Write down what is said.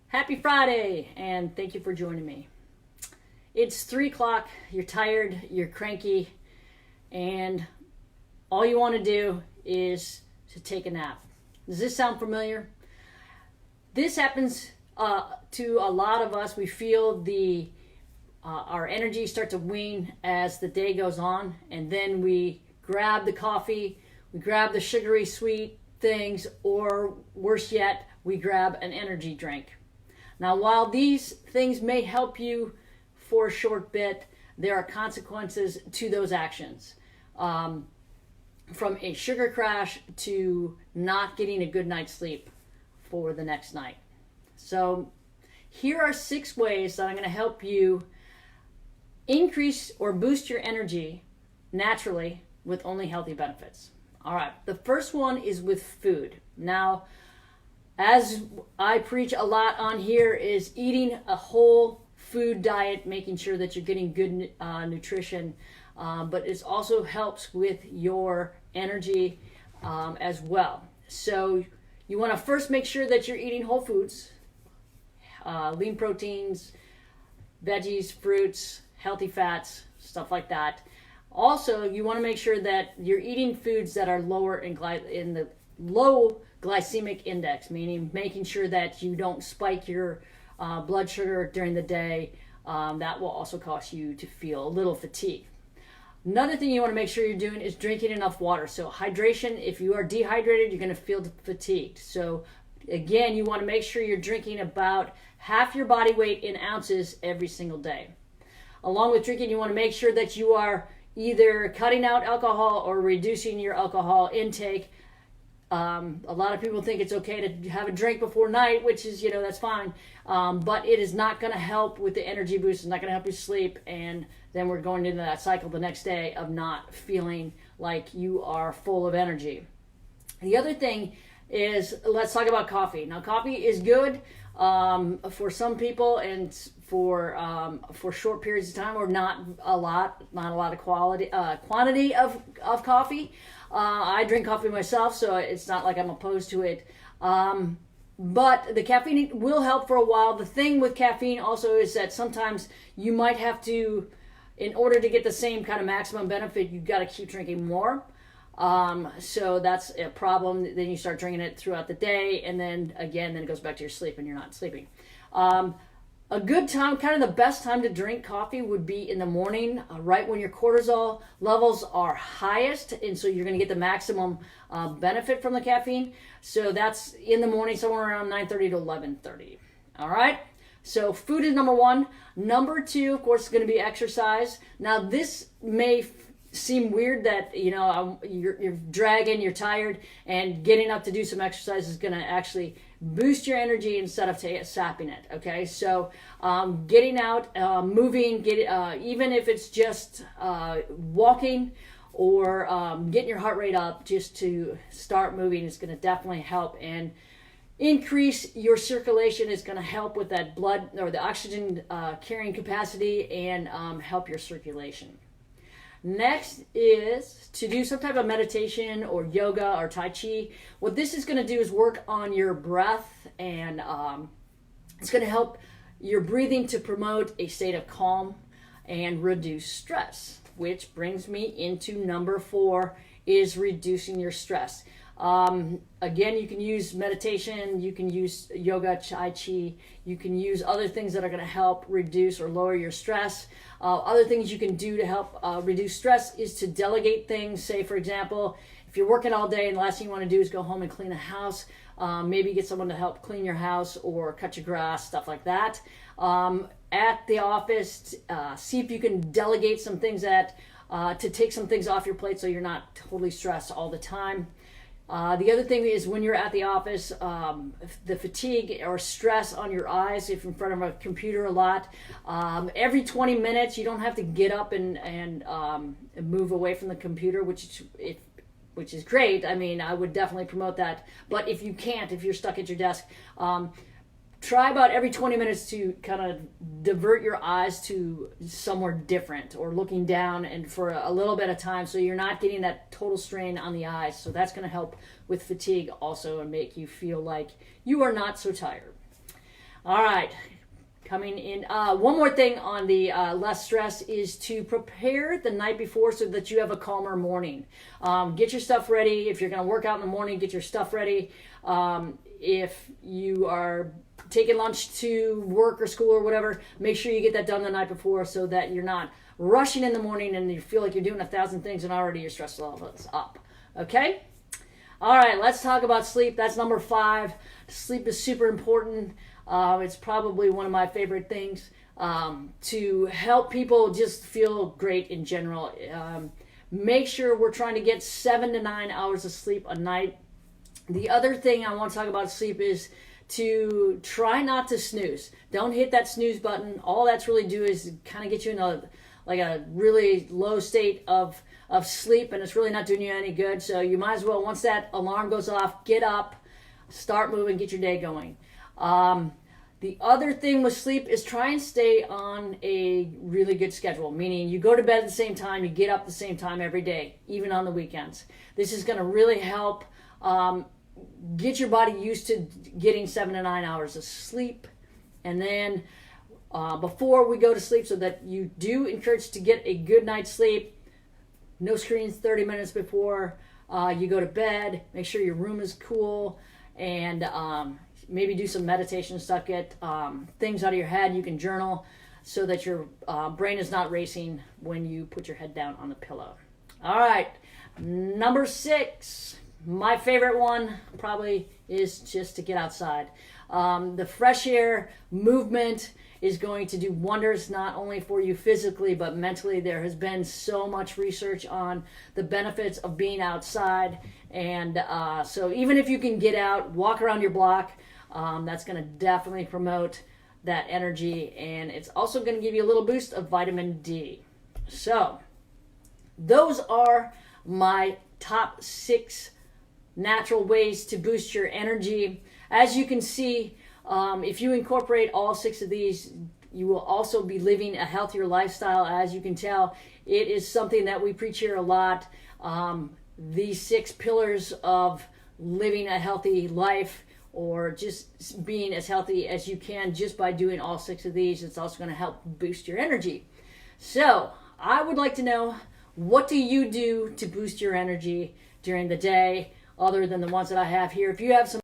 Happy Friday, and thank you for joining me. It's 3 o'clock, you're tired, you're cranky, and all you want to do is to take a nap. Does this sound familiar? This happens to a lot of us. We feel our energy start to wane as the day goes on, and then we grab the coffee, we grab the sugary sweet things, or worse yet, we grab an energy drink. Now, while these things may help you for a short bit, there are consequences to those actions. From a sugar crash to not getting a good night's sleep for the next night. So, here are 6 ways that I'm going to help you increase or boost your energy naturally with only healthy benefits. All right, the first one is with food. Now, as I preach a lot on here, is eating a whole food diet, making sure that you're getting good nutrition, but it also helps with your energy as well. So you want to first make sure that you're eating whole foods, lean proteins, veggies, fruits, healthy fats, stuff like that. Also, you want to make sure that you're eating foods that are lower in the low glycemic index, meaning making sure that you don't spike your blood sugar during the day. That will also cause you to feel a little fatigue. Another thing you want to make sure you're doing is drinking enough water. So hydration, if you are dehydrated, you're going to feel fatigued. So again, you want to make sure you're drinking about half your body weight in ounces every single day. Along with drinking, you want to make sure that you are either cutting out alcohol or reducing your alcohol intake. A lot of people think it's okay to have a drink before night, which is, that's fine. But it is not going to help with the energy boost. It's not going to help you sleep. And then we're going into that cycle the next day of not feeling like you are full of energy. The other thing is, let's talk about coffee. Now, coffee is good for some people and for short periods of time, or not a lot of quantity of coffee. I drink coffee myself, so it's not like I'm opposed to it. But the caffeine will help for a while. The thing with caffeine also is that sometimes you might have to, in order to get the same kind of maximum benefit, you've got to keep drinking more. So that's a problem. Then you start drinking it throughout the day, and then it goes back to your sleep and you're not sleeping. A good time, kind of the best time to drink coffee would be in the morning, right when your cortisol levels are highest, and so you're going to get the maximum benefit from the caffeine. So that's in the morning, somewhere around 9:30 to 11:30. All right? So food is number 1. Number 2, of course, is going to be exercise. Now, this may seem weird that you're dragging, you're tired, and getting up to do some exercise is going to actually boost your energy instead of sapping it. Okay, so getting out, moving, even if it's just walking or getting your heart rate up just to start moving is going to definitely help and increase your circulation. Is going to help with that blood or the oxygen carrying capacity and help your circulation. Next is to do some type of meditation or yoga or Tai Chi. What this is going to do is work on your breath, and it's going to help your breathing to promote a state of calm and reduce stress, which brings me into number 4 is reducing your stress. Again, you can use meditation, you can use yoga, Tai Chi, you can use other things that are going to help reduce or lower your stress. Other things you can do to help reduce stress is to delegate things. Say, for example, if you're working all day and the last thing you want to do is go home and clean the house, maybe get someone to help clean your house or cut your grass, stuff like that. At the office, see if you can delegate some things to take some things off your plate so you're not totally stressed all the time. The other thing is when you're at the office, the fatigue or stress on your eyes, if you're in front of a computer a lot, every 20 minutes, you don't have to get up and move away from the computer, which is great. I mean, I would definitely promote that. But if you can't, if you're stuck at your desk, try about every 20 minutes to kind of divert your eyes to somewhere different or looking down and for a little bit of time so you're not getting that total strain on the eyes. So that's going to help with fatigue also and make you feel like you are not so tired. All right. Coming in. One more thing on the less stress is to prepare the night before so that you have a calmer morning. Get your stuff ready. If you're going to work out in the morning, get your stuff ready. If you are taking lunch to work or school or whatever, make sure you get that done the night before so that you're not rushing in the morning and you feel like you're doing 1,000 things and already your stress level is up. Okay? All right, let's talk about sleep. That's number 5. Sleep is super important. It's probably one of my favorite things to help people just feel great in general. Make sure we're trying to get 7 to 9 hours of sleep a night. The other thing I want to talk about sleep is to try not to snooze. Don't hit that snooze button. All that's really do is kind of get you in a really low state of sleep, and it's really not doing you any good. So you might as well, once that alarm goes off, get up, start moving, get your day going. The other thing with sleep is try and stay on a really good schedule, meaning you go to bed at the same time, you get up at the same time every day, even on the weekends. This is going to really help get your body used to getting 7 to 9 hours of sleep. And then before we go to sleep, so that you do encourage to get a good night's sleep, no screens 30 minutes before you go to bed. Make sure your room is cool, and maybe do some meditation stuff. Get things out of your head. You can journal so that your brain is not racing when you put your head down on the pillow. All right, number 6, my favorite one probably is just to get outside. The fresh air movement is going to do wonders not only for you physically but mentally. There has been so much research on the benefits of being outside, and so even if you can get out, walk around your block, that's going to definitely promote that energy, and it's also going to give you a little boost of vitamin D. So those are my top 6 natural ways to boost your energy. As you can see, if you incorporate all 6 of these, you will also be living a healthier lifestyle. As you can tell, it is something that we preach here a lot. These 6 pillars of living a healthy life, or just being as healthy as you can just by doing all 6 of these. It's also going to help boost your energy. So I would like to know, what do you do to boost your energy during the day other than the ones that I have here? If you have some